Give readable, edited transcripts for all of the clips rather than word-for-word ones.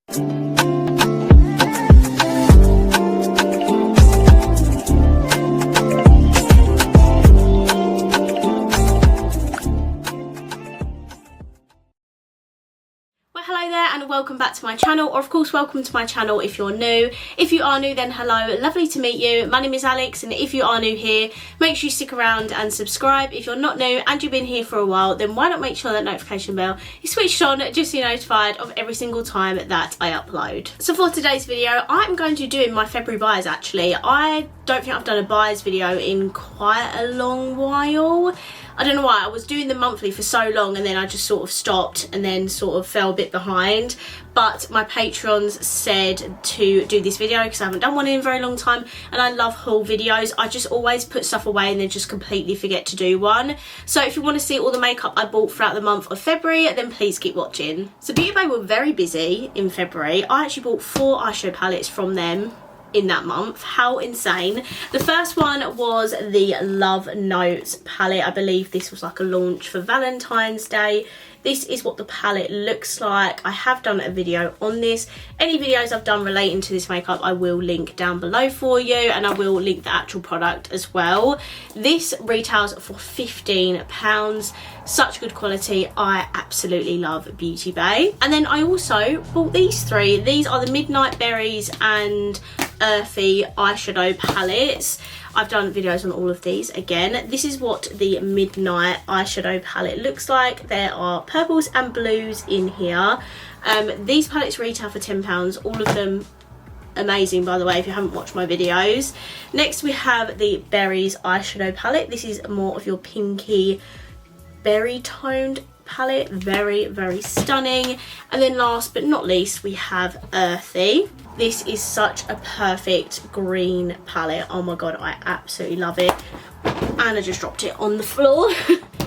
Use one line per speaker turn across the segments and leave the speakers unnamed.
Hello there and welcome back to my channel, or of course welcome to my channel if you're new. If you are new, then hello, lovely to meet you. My name is Alex, and if you are new here, make sure you stick around and subscribe. If you're not new and you've been here for a while, then why not make sure that notification bell is switched on just so you're notified of every single time that I upload. So for today's video, I'm going to be doing my February buys. Actually, I don't think I've done a buys video in quite a long while. I don't know why, I was doing them monthly for so long and then I just sort of stopped and then sort of fell a bit behind. But my patrons said to do this video because I haven't done one in a very long time, and I love haul videos. I just always put stuff away and then just completely forget to do one. So if you want to see all the makeup I bought throughout the month of February, then please keep watching. So Beauty Bay were very busy in February. I actually bought 4 eyeshadow palettes from them in that month. How insane. The first one was the Love Notes palette. I believe this was like a launch for Valentine's Day. This is what the palette looks like. I have done a video on this. Any videos I've done relating to this makeup I will link down below for you, and I will link the actual product as well. This retails for £15. Such good quality. I absolutely love Beauty Bay. And then I also bought these 3. These are the Midnight Berries and Earthy eyeshadow palettes. I've done videos on all of these. Again, this is what the Midnight eyeshadow palette looks like. There are purples and blues in here. These palettes retail for £10. All of them amazing, by the way, if you haven't watched my videos. Next we have the Berries eyeshadow palette. This is more of your pinky berry toned palette. Very, very stunning. And then last but not least, we have Earthy. This is such a perfect green palette. Oh my god, I absolutely love it. And I just dropped it on the floor.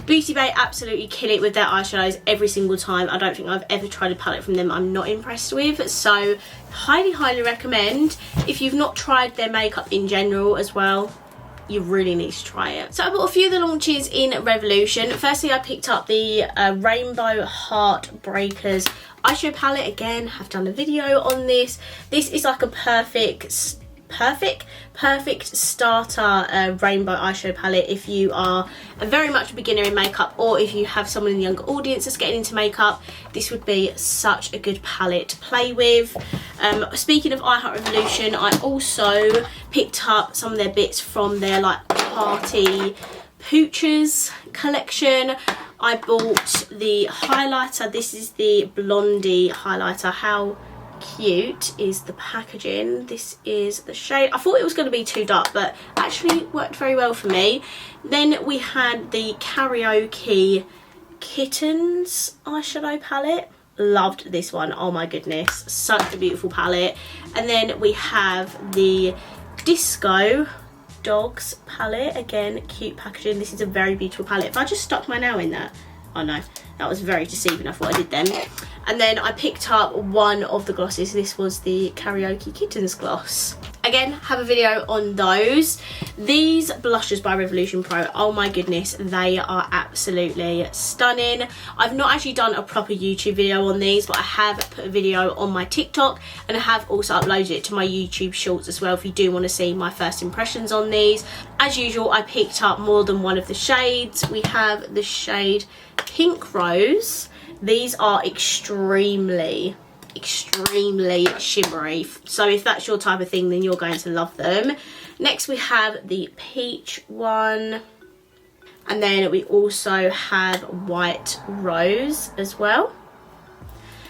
Beauty Bay absolutely kill it with their eyeshadows every single time. I don't think I've ever tried a palette from them I'm not impressed with. So highly recommend. If you've not tried their makeup in general as well, you really need to try it. So I bought a few of the launches in Revolution. Firstly, I picked up the Rainbow Heartbreakers eyeshadow palette. Again, have done a video on this. This is like a perfect starter rainbow eyeshadow palette if you are very much a beginner in makeup, or if you have someone in the younger audience that's getting into makeup. This would be such a good palette to play with. Speaking of I Heart Revolution, I also picked up some of their bits from their like party pooches collection. I bought the highlighter. This is the Blondie Highlighter. How cute is the packaging. This is the shade. I thought it was going to be too dark, but actually worked very well for me. Then we had the Karaoke Kittens eyeshadow palette. Loved this one. Oh my goodness, such a beautiful palette. And then we have the Disco Dogs palette. Again, cute packaging. This is a very beautiful palette. If I just stuck my nail in that, oh no, that was very deceiving. I thought I did them. And then I picked up one of the glosses. This was the Karaoke Kittens gloss. Again, have a video on those. These blushes by Revolution Pro, oh my goodness, they are absolutely stunning. I've not actually done a proper YouTube video on these, but I have put a video on my TikTok, and I have also uploaded it to my YouTube shorts as well if you do want to see my first impressions on these. As usual, I picked up more than one of the shades. We have the shade Pink Rose. These are extremely shimmery, so if that's your type of thing, then you're going to love them. Next we have the peach one, and then we also have White Rose as well.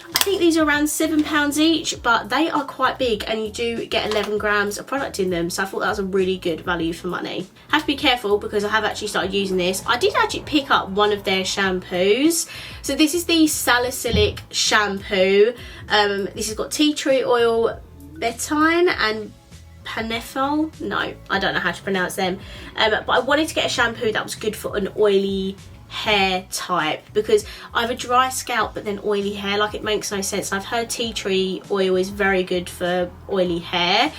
I think these are around £7 each, but they are quite big and you do get 11 grams of product in them, so I thought that was a really good value for money. Have to be careful because I have actually started using this. I did actually pick up one of their shampoos. So this is the Salicylic Shampoo. This has got tea tree oil, betine and panethol. No, I don't know how to pronounce them. But I wanted to get a shampoo that was good for an oily hair type, because I have a dry scalp but then oily hair. Like, it makes no sense. I've heard tea tree oil is very good for oily hair,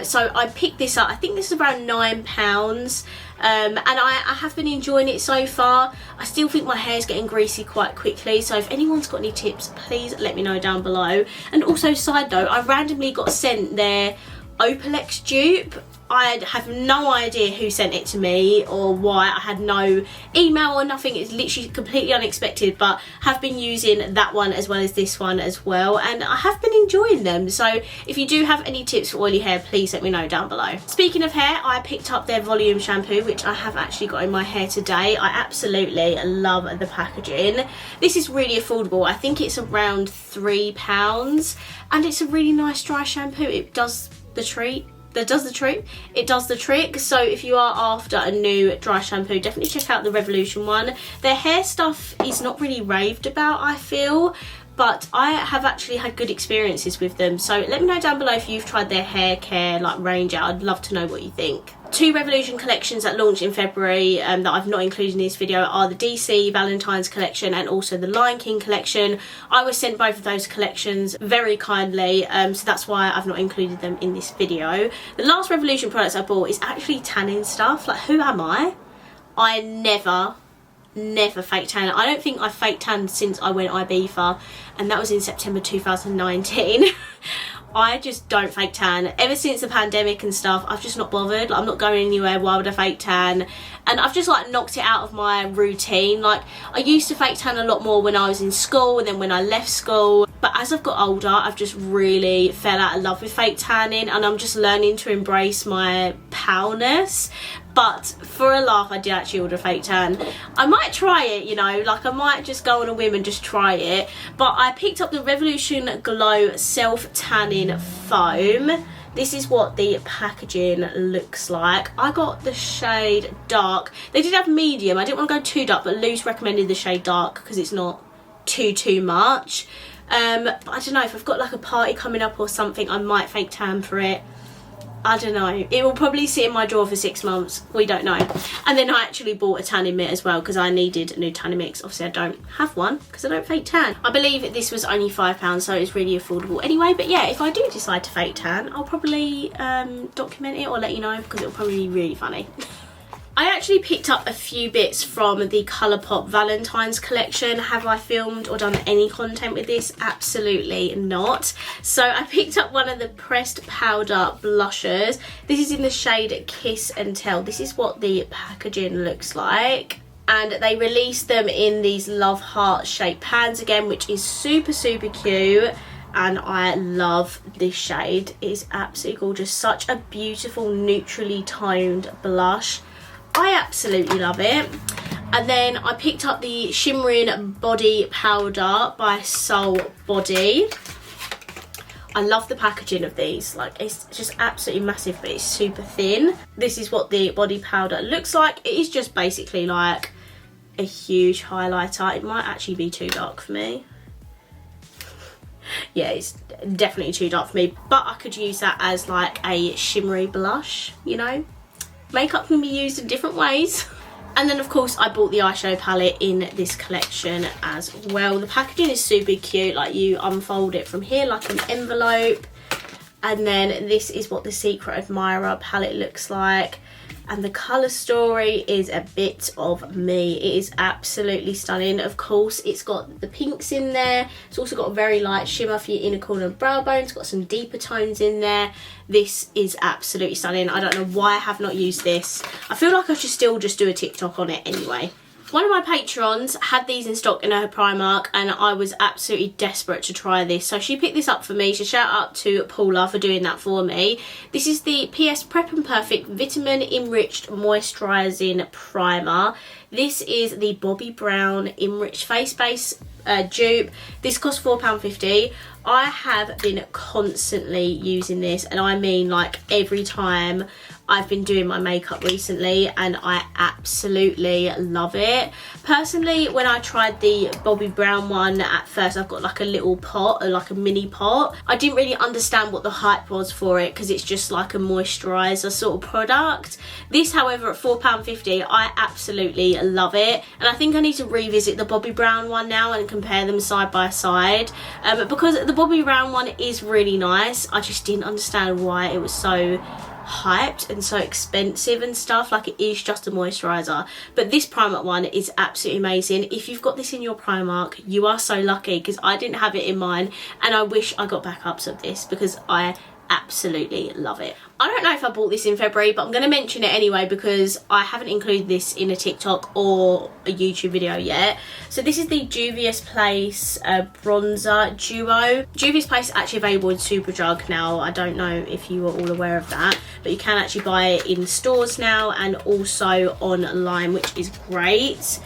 so I picked this up. I think this is around £9, and I have been enjoying it so far. I still think my hair's getting greasy quite quickly, so if anyone's got any tips, please let me know down below. And also, side note, I randomly got sent their Opalex dupe. I have no idea who sent it to me or why. I had no email or nothing. It's literally completely unexpected, but have been using that one as well as this one as well, and I have been enjoying them. So if you do have any tips for oily hair, please let me know down below. Speaking of hair, I picked up their volume shampoo, which I have actually got in my hair today. I absolutely love the packaging. This is really affordable. I think it's around £3, and it's a really nice dry shampoo. It does the trick. So if you are after a new dry shampoo, definitely check out the Revolution one. Their hair stuff is not really raved about, I feel, but I have actually had good experiences with them. So let me know down below if you've tried their hair care like range out. I'd love to know what you think. Two Revolution collections that launched in February that I've not included in this video are the DC Valentine's collection and also the Lion King collection. I was sent both of those collections very kindly, so that's why I've not included them in this video. The last Revolution products I bought is actually tanning stuff. Like, who am I? I never fake tan. I don't think I fake tanned since I went Ibiza, and that was in September 2019. I just don't fake tan. Ever since the pandemic and stuff, I've just not bothered. Like, I'm not going anywhere. Why would I fake tan? And I've just like knocked it out of my routine. Like, I used to fake tan a lot more when I was in school and then when I left school, but as I've got older, I've just really fell out of love with fake tanning, and I'm just learning to embrace my paleness. But for a laugh, I did actually order a fake tan. I might try it, you know, like I might just go on a whim and just try it. But I picked up the Revolution Glow Self Tanning Foam. This is what the packaging looks like. I got the shade dark. They did have medium. I didn't want to go too dark, but Luce recommended the shade dark because it's not too much. But I don't know, if I've got like a party coming up or something, I might fake tan for it. I don't know. It will probably sit in my drawer for 6 months. We don't know. And then I actually bought a tanning mitt as well because I needed a new tanning mix. Obviously I don't have one because I don't fake tan. I believe this was only £5, so it's really affordable anyway. But yeah, if I do decide to fake tan, I'll probably document it or let you know, because it'll probably be really funny. I actually picked up a few bits from the Colourpop Valentine's collection. Have I filmed or done any content with this? Absolutely not. So I picked up one of the pressed powder blushers. This is in the shade Kiss and Tell. This is what the packaging looks like. And they released them in these love heart shaped pans again, which is super cute. And I love this shade. It is absolutely gorgeous. Such a beautiful neutrally toned blush. I absolutely love it. And then I picked up the Shimmering Body Powder by Soul Body. I love the packaging of these. Like, it's just absolutely massive, but it's super thin. This is what the body powder looks like. It is just basically like a huge highlighter. It might actually be too dark for me. Yeah, it's definitely too dark for me, but I could use that as like a shimmery blush, you know. Makeup can be used in different ways. And then of course I bought the eyeshadow palette in this collection as well. The packaging is super cute. Like, you unfold it from here like an envelope, and then this is what the Secret Admirer palette looks like. And the colour story is a bit of me. It is absolutely stunning. Of course, it's got the pinks in there. It's also got a very light shimmer for your inner corner and brow bone. It's got some deeper tones in there. This is absolutely stunning. I don't know why I have not used this. I feel like I should still just do a TikTok on it anyway. One of my patrons had these in stock in her Primark, and I was absolutely desperate to try this, so she picked this up for me. So shout out to Paula for doing that for me. This is the PS Prep and Perfect Vitamin Enriched Moisturizing Primer. This is the Bobbi Brown Enriched Face Base dupe. This cost £4.50. I have been constantly using this, and I mean like every time I've been doing my makeup recently, and I absolutely love it. Personally, when I tried the Bobbi Brown one at first, I've got like a little pot, or like a mini pot. I didn't really understand what the hype was for it because it's just like a moisturiser sort of product. This, however, at £4.50, I absolutely love it. And I think I need to revisit the Bobbi Brown one now and compare them side by side. Because the Bobbi Brown one is really nice, I just didn't understand why it was so hyped and so expensive and stuff. Like, it is just a moisturiser. But this Primark one is absolutely amazing. If you've got this in your Primark, you are so lucky, because I didn't have it in mine, and I wish I got backups of this because I absolutely love it. I don't know if I bought this in February, but I'm going to mention it anyway because I haven't included this in a TikTok or a YouTube video yet. So this is the Juvias Place bronzer duo. Juvias Place is actually available in Superdrug now. I don't know if you are all aware of that, but you can actually buy it in stores now and also online, which is great.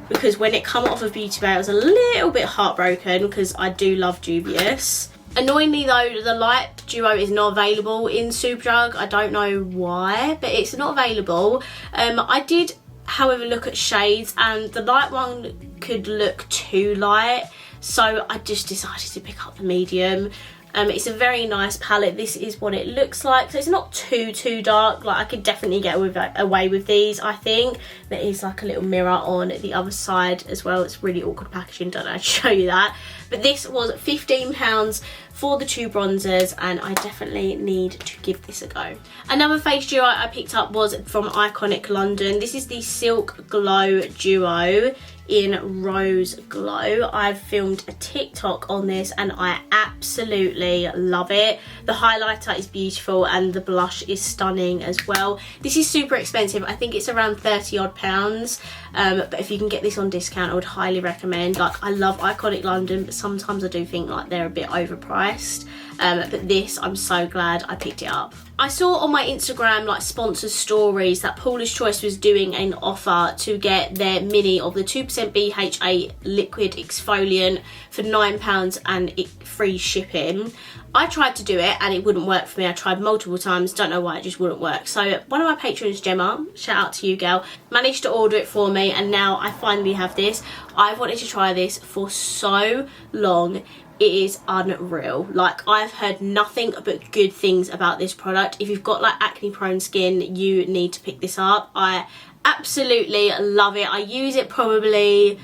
Because when it came off of Beauty Bay, I was a little bit heartbroken because I do love Juvias. Annoyingly though, the light duo is not available in Superdrug. I don't know why, but it's not available. I did, however, look at shades, and the light one could look too light, so I just decided to pick up the medium. It's a very nice palette. This is what it looks like. So it's not too dark. Like, I could definitely get away with these, I think. There is like a little mirror on the other side as well. It's really awkward packaging, don't know how to show you that. But this was £15 for the two bronzers, and I definitely need to give this a go. Another face duo I picked up was from Iconic London. This is the Silk Glow Duo in Rose Glow. I've filmed a TikTok on this and I absolutely love it. The highlighter is beautiful and the blush is stunning as well. This is super expensive. I think it's around £30 odd, but if you can get this on discount, I would highly recommend. Like, I love Iconic London, but sometimes I do think like they're a bit overpriced. But this, I'm so glad I picked it up. I saw on my Instagram like sponsored stories that Paula's Choice was doing an offer to get their mini of the 2% BHA liquid exfoliant for £9 and free shipping. I tried to do it and it wouldn't work for me. I tried multiple times, don't know why, it just wouldn't work. So one of my patrons, Gemma, shout out to you girl, managed to order it for me, and now I finally have this. I've wanted to try this for so long. It is unreal. Like, I've heard nothing but good things about this product. If you've got like acne prone skin, you need to pick this up. I absolutely love it. I use it probably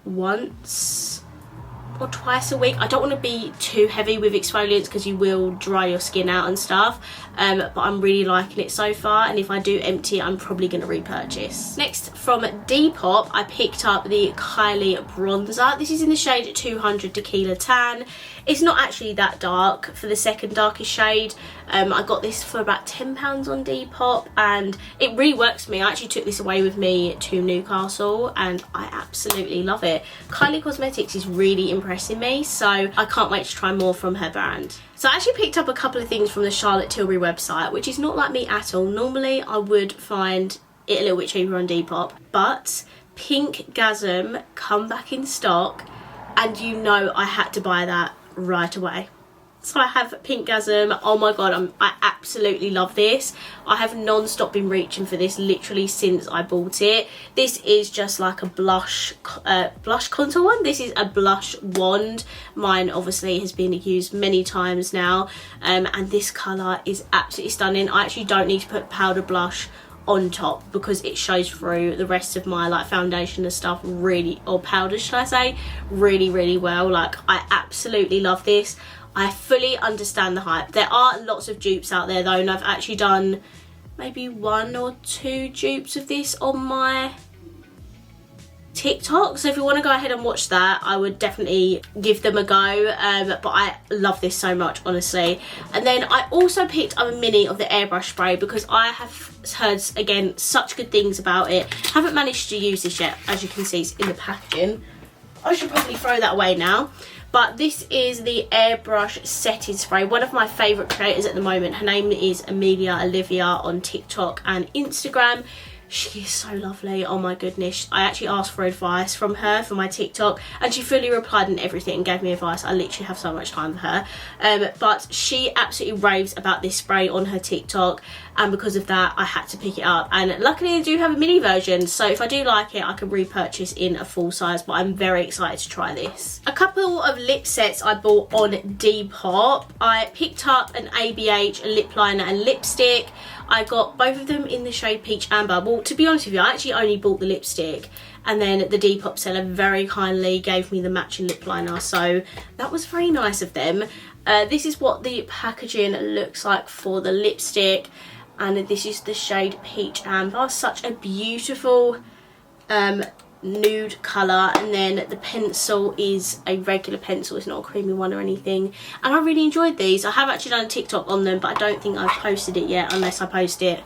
once or twice a week. I don't want to be too heavy with exfoliants because you will dry your skin out and stuff, but I'm really liking it so far, and if I do empty it, I'm probably going to repurchase. Next, from Depop, I picked up the Kylie bronzer. This is in the shade 200 Tequila Tan. It's not actually that dark for the second darkest shade. I got this for about £10 on Depop, and it really works for me. I actually took this away with me to Newcastle and I absolutely love it. Kylie Cosmetics is really impressing me, so I can't wait to try more from her brand. So I actually picked up a couple of things from the Charlotte Tilbury website, which is not like me at all. Normally I would find it a little bit cheaper on Depop, but Pink Gasm come back in stock, and you know I had to buy that right away. So I have Pink Gasm. Oh my god, I absolutely love this. I have non-stop been reaching for this literally since I bought it. This is just like a blush contour one. This is a blush wand. Mine obviously has been used many times now, and this colour is absolutely stunning. I actually don't need to put powder blush on top because it shows through the rest of my like foundation and stuff really, or powder should I say, really well. Like, I absolutely love this. I fully understand the hype. There are lots of dupes out there though, and I've actually done maybe 1 or 2 dupes of this on my TikTok, so if you want to go ahead and watch that, I would definitely give them a go. But I love this so much, honestly. And then I also picked up a mini of the Airbrush Spray because I have heard, again, such good things about it. Haven't managed to use this yet, as you can see, it's in the packaging. I should probably throw that away now. But this is the Airbrush Setting Spray. One of my favourite creators at the moment. Her name is Amelia Olivia on TikTok and Instagram. She is so lovely. Oh my goodness. I actually asked for advice from her for my TikTok and she fully replied and everything and gave me advice. I literally have so much time for her. But she absolutely raves about this spray on her TikTok, and because of that I had to pick it up, and luckily I do have a mini version, so if I do like it I can repurchase in a full size, but I'm very excited to try this. A couple of lip sets I bought on Depop. I picked up an ABH, a lip liner and lipstick. I got both of them in the shade Peach Amber. Well, to be honest with you, I actually only bought the lipstick, and then the Depop seller very kindly gave me the matching lip liner, so that was very nice of them. This is what the packaging looks like for the lipstick, and this is the shade Peach Amber. Such a beautiful nude colour, and then the pencil is a regular pencil, it's not a creamy one or anything, and I really enjoyed these. I have actually done a TikTok on them, but I don't think I've posted it yet unless I post it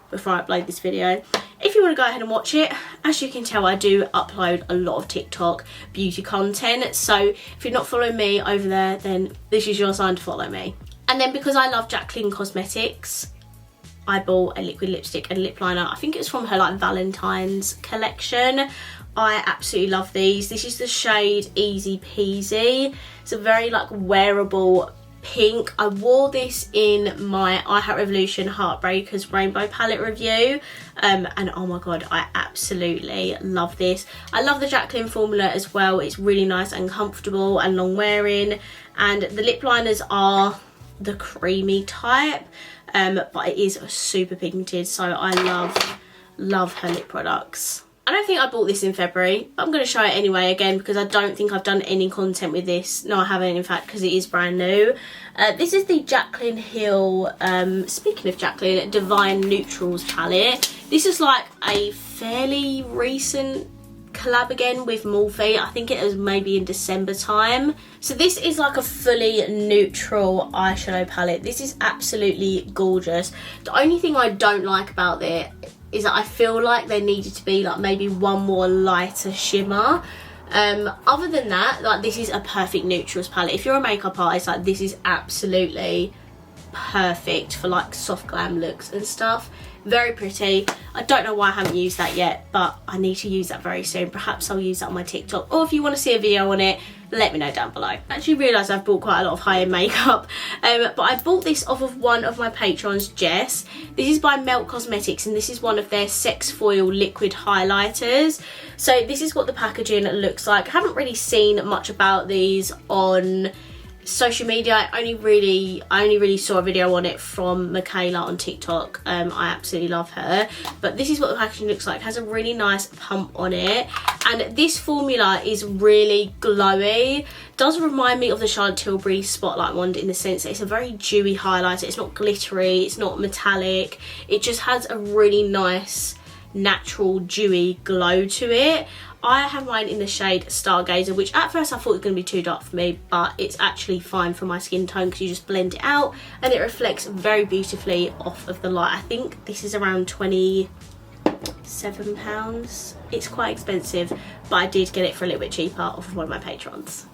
before I upload this video. If you want to go ahead and watch it, as you can tell I do upload a lot of TikTok beauty content, so if you're not following me over there, then this is your sign to follow me. And then because I love Jaclyn Cosmetics, I bought a liquid lipstick and lip liner. I think it's from her like Valentine's collection. I absolutely love these. This is the shade Easy Peasy. It's a very like wearable pink. I wore this in my I Heart Revolution Heartbreakers Rainbow Palette review, and oh my god, I absolutely love this. I love the Jaclyn formula as well. It's really nice and comfortable and long wearing, and the lip liners are the creamy type, but it is super pigmented, so I love her lip products. I don't think I bought this in February, but I'm going to show it anyway again because I don't think I've done any content with this. No, I haven't, in fact, because it is brand new. This is the Jaclyn Hill, speaking of Jaclyn, Divine Neutrals palette. This is like a fairly recent collab again with Morphe. I think it was maybe in December time. So this is like a fully neutral eyeshadow palette. This is absolutely gorgeous. The only thing I don't like about it is that I feel like there needed to be like maybe one more lighter shimmer. Other than that, like this is a perfect neutrals palette. If you're a makeup artist, like this is absolutely perfect for like soft glam looks and stuff. Very pretty. I don't know why I haven't used that yet, but I need to use that very soon. Perhaps I'll use that on my TikTok, or if you want to see a video on it, let me know down below. I actually realised I've bought quite a lot of high-end makeup, but I bought this off of one of my patrons, Jess. This is by Melt Cosmetics, and this is one of their Sex Foil liquid highlighters. So this is what the packaging looks like. I haven't really seen much about these on social media. I only really saw a video on it from Michaela on TikTok. I absolutely love her, but this is what the packaging looks like. It has a really nice pump on it, and this formula is really glowy. Does remind me of the Charlotte Tilbury Spotlight wand in the sense that it's a very dewy highlighter. It's not glittery, it's not metallic, it just has a really nice natural dewy glow to it. I have mine in the shade Stargazer, which at first I thought was going to be too dark for me, but it's actually fine for my skin tone because you just blend it out and it reflects very beautifully off of the light. I think this is around £27. It's quite expensive, but I did get it for a little bit cheaper off of one of my patrons.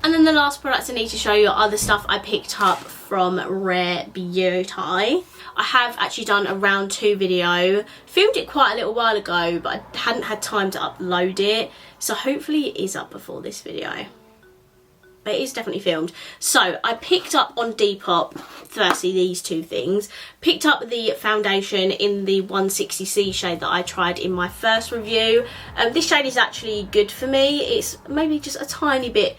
And then the last products I need to show you are the stuff I picked up from Rare Beauty. I have actually done a round 2 video, filmed it quite a little while ago, but I hadn't had time to upload it, so hopefully it is up before this video. But it is definitely filmed. So I picked up on Depop, firstly these two things. Picked up the foundation in the 160C shade that I tried in my first review. This shade is actually good for me. It's maybe just a tiny bit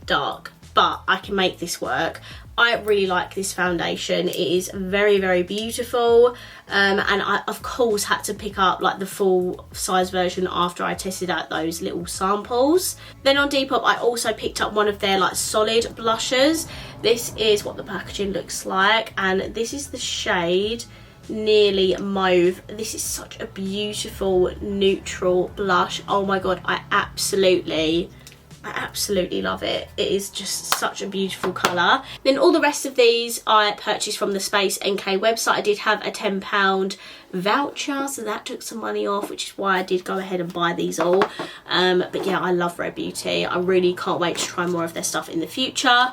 dark, but I can make this work. I really like this foundation. It is very, very beautiful, and I of course had to pick up like the full size version after I tested out those little samples. Then on Depop I also picked up one of their like solid blushes. This is what the packaging looks like, and this is the shade Nearly Mauve. This is such a beautiful neutral blush. Oh my god, I absolutely love it. It is just such a beautiful colour. Then all the rest of these I purchased from the Space NK website. I did have a £10 voucher, so that took some money off, which is why I did go ahead and buy these all. But yeah, I love Rare Beauty. I really can't wait to try more of their stuff in the future.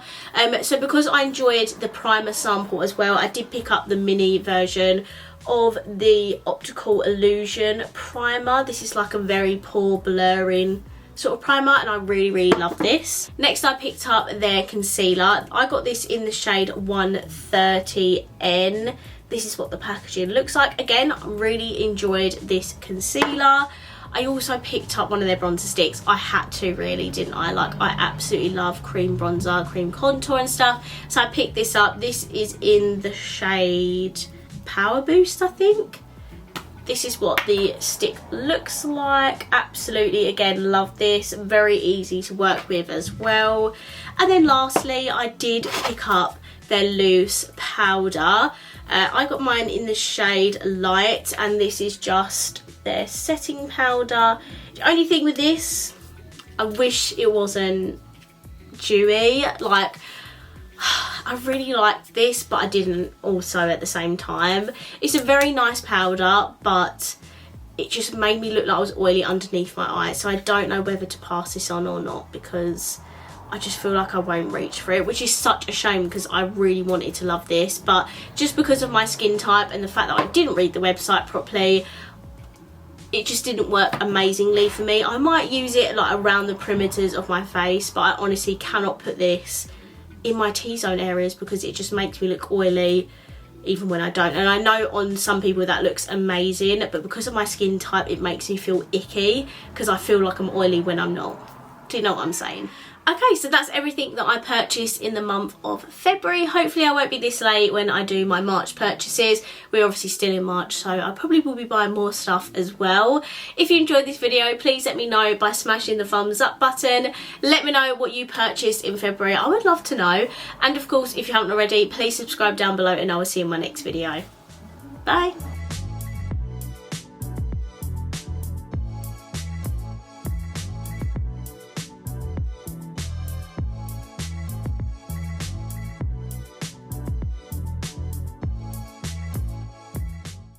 So because I enjoyed the primer sample as well, I did pick up the mini version of the Optical Illusion primer. This is like a very poor blurring sort of primer, and I really love this. Next I picked up their concealer. I got this in the shade 130N. This is what the packaging looks like. Again, I really enjoyed this concealer. I also picked up one of their bronzer sticks. I had to, really, didn't I? Like, I absolutely love cream bronzer, cream contour and stuff. So I picked this up. This is in the shade Power Boost, I think. This is what the stick looks like. Absolutely, again, love this. Very easy to work with as well. And then lastly, I did pick up their loose powder. I got mine in the shade Light, and this is just their setting powder. The only thing with this, I wish it wasn't dewy. Like, I really liked this, but I didn't also at the same time. It's a very nice powder, but it just made me look like I was oily underneath my eyes. So I don't know whether to pass this on or not, because I just feel like I won't reach for it, which is such a shame because I really wanted to love this. But just because of my skin type and the fact that I didn't read the website properly, it just didn't work amazingly for me. I might use it like around the perimeters of my face, but I honestly cannot put this in my T-zone areas because it just makes me look oily even when I don't. And I know on some people that looks amazing, but because of my skin type it makes me feel icky because I feel like I'm oily when I'm not. Do you know what I'm saying? Okay, so that's everything that I purchased in the month of February. Hopefully I won't be this late when I do my March purchases. We're obviously still in March, so I probably will be buying more stuff as well. If you enjoyed this video, please let me know by smashing the thumbs up button. Let me know what you purchased in February. I would love to know. And of course, if you haven't already, please subscribe down below and I will see you in my next video. Bye.